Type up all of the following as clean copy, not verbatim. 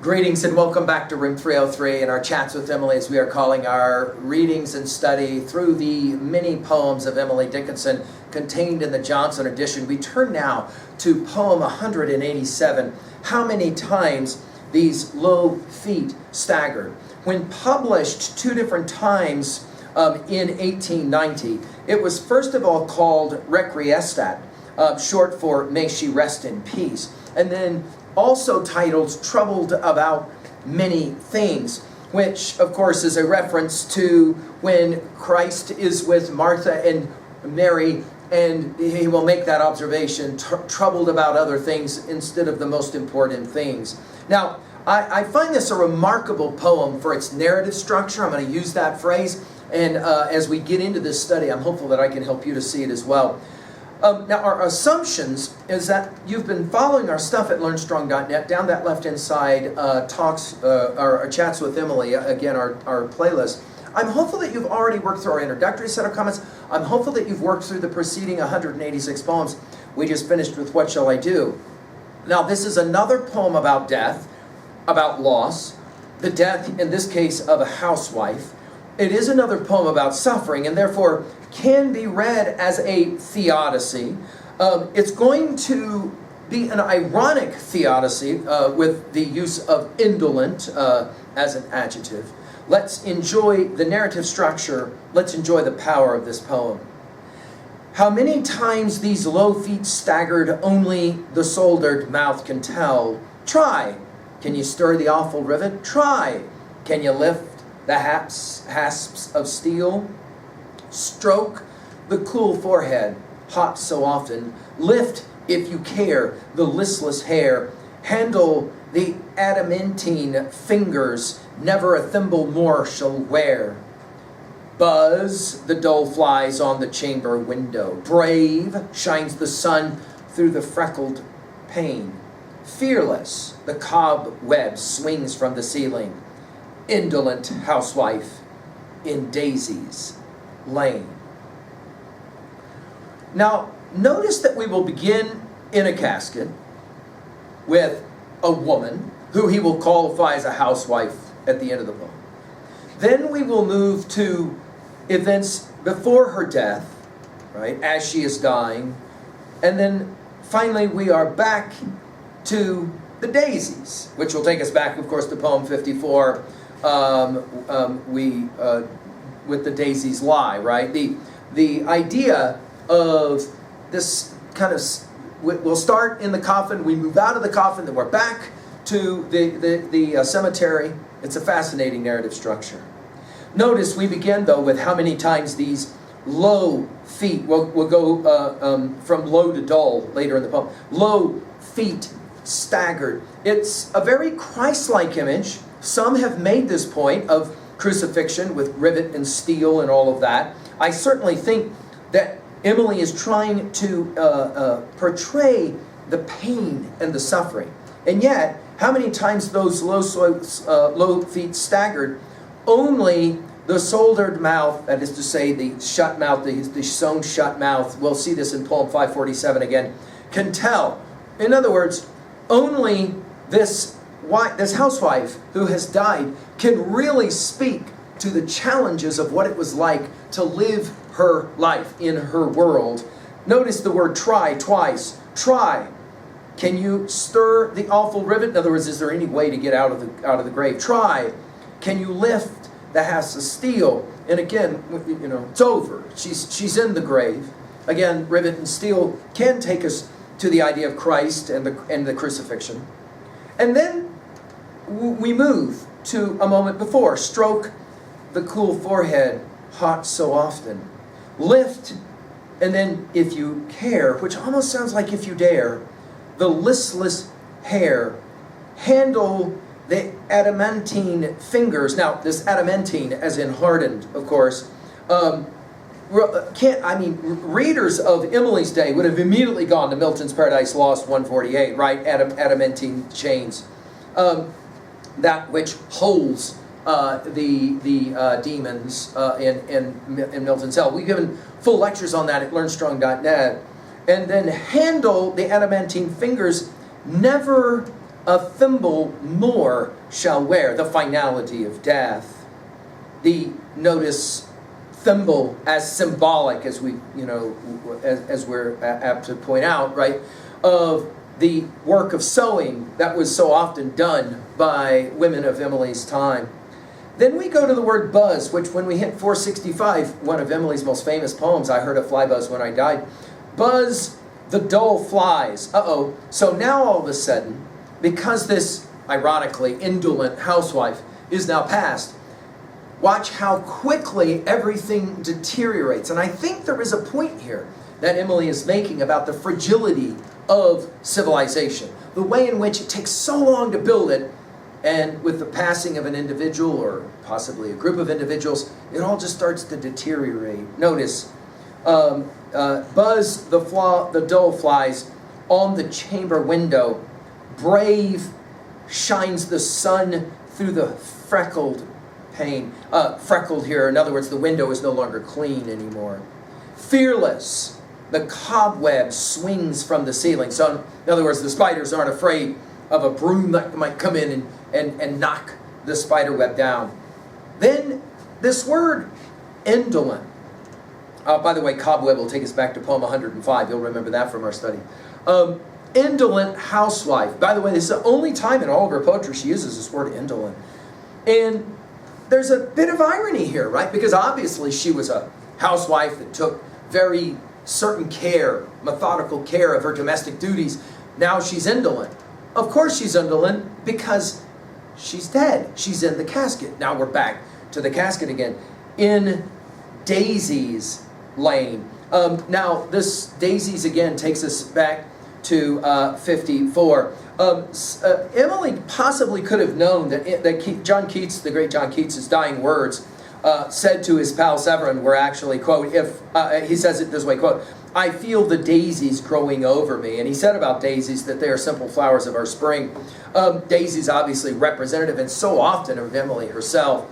Greetings and welcome back to Room 303 and our Chats with Emily, as we are calling our readings and study through the many poems of Emily Dickinson contained in the Johnson edition. We turn now to poem 187, How Many Times These Low Feet Staggered. When published two different times in 1890, it was first of all called Requiescat, short for May She Rest in Peace, and then also titled Troubled About Many Things, which of course is a reference to when Christ is with Martha and Mary, and he will make that observation, troubled about other things instead of the most important things. Now, I find this a remarkable poem for its narrative structure. I'm going to use that phrase, and as we get into this study, I'm hopeful that I can help you to see it as well. Now, our assumptions is that you've been following our stuff at LearnStrong.net. Down that left-hand side, our Chats with Emily, again, our playlist. I'm hopeful that you've already worked through our introductory set of comments. I'm hopeful that you've worked through the preceding 186 poems. We just finished with What Shall I Do? Now, this is another poem about death, about loss, the death, in this case, of a housewife. It is another poem about suffering, and therefore can be read as a theodicy. It's going to be an ironic theodicy with the use of indolent as an adjective. Let's enjoy the narrative structure. Let's enjoy the power of this poem. How many times these low feet staggered, only the soldered mouth can tell. Try. Can you stir the awful rivet? Try. Can you lift the hasps of steel? Stroke the cool forehead, hot so often. Lift, if you care, the listless hair. Handle the adamantine fingers, never a thimble more shall wear. Buzz the dull flies on the chamber window. Brave shines the sun through the freckled pane. Fearless, the cobweb swings from the ceiling. Indolent housewife in Daisy's Lane. Now, notice that we will begin in a casket with a woman who he will qualify as a housewife at the end of the poem. Then we will move to events before her death, right, as she is dying. And then finally we are back to the daisies, which will take us back, of course, to poem 54, with the daisies lie, right? The idea of this kind of, we'll start in the coffin, we move out of the coffin, then we're back to the cemetery. It's a fascinating narrative structure. Notice we begin, though, with how many times these low feet, we'll go from low to dull later in the poem, low feet staggered. It's a very Christ-like image. Some have made this point of crucifixion with rivet and steel and all of that. I certainly think that Emily is trying to portray the pain and the suffering. And yet, how many times those low feet staggered? Only the soldered mouth, that is to say the shut mouth, the sewn shut mouth, we'll see this in poem 547 again, can tell. In other words, only this housewife who has died can really speak to the challenges of what it was like to live her life in her world. Notice the word try twice. Try. Can you stir the awful rivet? In other words, is there any way to get out of the grave? Try. Can you lift the hasp of steel? And again, you know, it's over. She's in the grave. Again, rivet and steel can take us to the idea of Christ and the crucifixion. And then we move to a moment before. Stroke the cool forehead, hot so often. Lift, and then if you care, which almost sounds like if you dare, the listless hair. Handle the adamantine fingers. Now, this adamantine, as in hardened, of course, readers of Emily's day would have immediately gone to Milton's Paradise Lost 148, right? Adamantine chains. That which holds the demons in Milton's hell. We've given full lectures on that at LearnStrong.net. And then handle the adamantine fingers, never a thimble more shall wear, the finality of death. Notice thimble as symbolic, as we, as we're apt to point out, right, of the work of sewing that was so often done by women of Emily's time. Then we go to the word buzz, which when we hit 465, one of Emily's most famous poems, I heard a fly buzz when I died. Buzz the dull flies. So now all of a sudden, because this, ironically, indolent housewife is now past, watch how quickly everything deteriorates. And I think there is a point here that Emily is making about the fragility of civilization. The way in which it takes so long to build it, and with the passing of an individual, or possibly a group of individuals, it all just starts to deteriorate. Notice, buzz the dull flies on the chamber window. Brave shines the sun through the freckled pane. Freckled here, in other words, the window is no longer clean anymore. Fearless, the cobweb swings from the ceiling. So, in other words, the spiders aren't afraid of a broom that might come in and knock the spider web down. Then, this word, indolent. By the way, cobweb will take us back to poem 105. You'll remember that from our study. Indolent housewife. By the way, this is the only time in all of her poetry she uses this word indolent. And there's a bit of irony here, right? Because obviously she was a housewife that took very certain care, methodical care of her domestic duties. Now she's indolent. Of course she's indolent because she's dead. She's in the casket. Now we're back to the casket again. In Daisy's Lane. Now this Daisy's again takes us back to 54. Emily possibly could have known that John Keats, the great John Keats' dying words, said to his pal Severin were actually, quote, he says it this way, quote, "I feel the daisies growing over me." And he said about daisies that they are simple flowers of our spring. Daisies obviously representative and so often of Emily herself.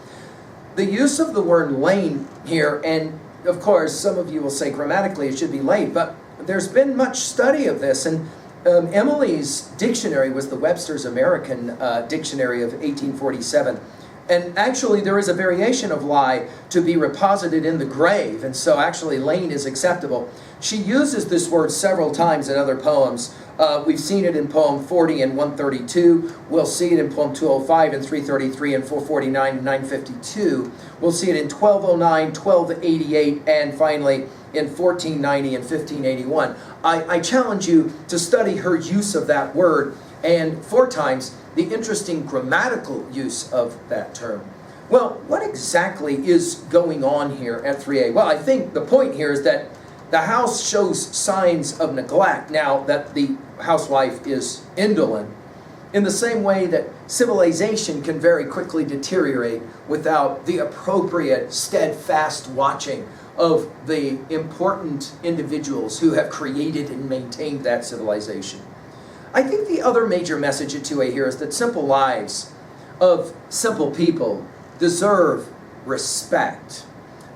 The use of the word lane here, and of course some of you will say grammatically it should be lane, but there's been much study of this, and Emily's dictionary was the Webster's American Dictionary of 1847. And actually there is a variation of lie to be reposited in the grave, and so actually lane is acceptable. She uses this word several times in other poems. We've seen it in poem 40 and 132. We'll see it in poem 205 and 333 and 449 and 952. We'll see it in 1209, 1288, and finally in 1490 and 1581. I challenge you to study her use of that word, and 4 times the interesting grammatical use of that term. Well, what exactly is going on here at 3a? Well, I think the point here is that the house shows signs of neglect now that the housewife is indolent, in the same way that civilization can very quickly deteriorate without the appropriate, steadfast watching of the important individuals who have created and maintained that civilization. I think the other major message at 2a here is that simple lives of simple people deserve respect.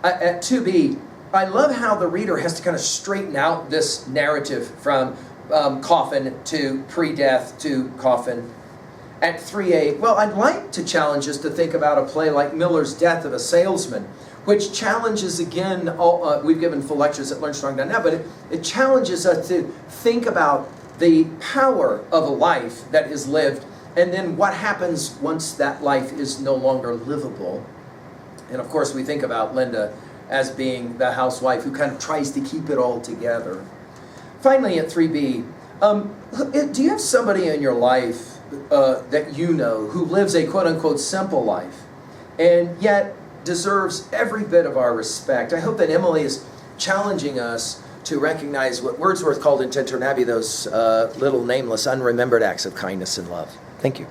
At 2b, I love how the reader has to kind of straighten out this narrative from coffin to pre-death to coffin. At 3a, well, I'd like to challenge us to think about a play like Miller's Death of a Salesman, which challenges again, we've given full lectures at LearnStrong.net, but it challenges us to think about the power of a life that is lived, and then what happens once that life is no longer livable. And of course we think about Linda as being the housewife who kind of tries to keep it all together. Finally at 3b, do you have somebody in your life that you know who lives a quote-unquote simple life and yet deserves every bit of our respect? I hope that Emily is challenging us to recognize what Wordsworth called in Tintern Abbey, those little nameless, unremembered acts of kindness and love. Thank you.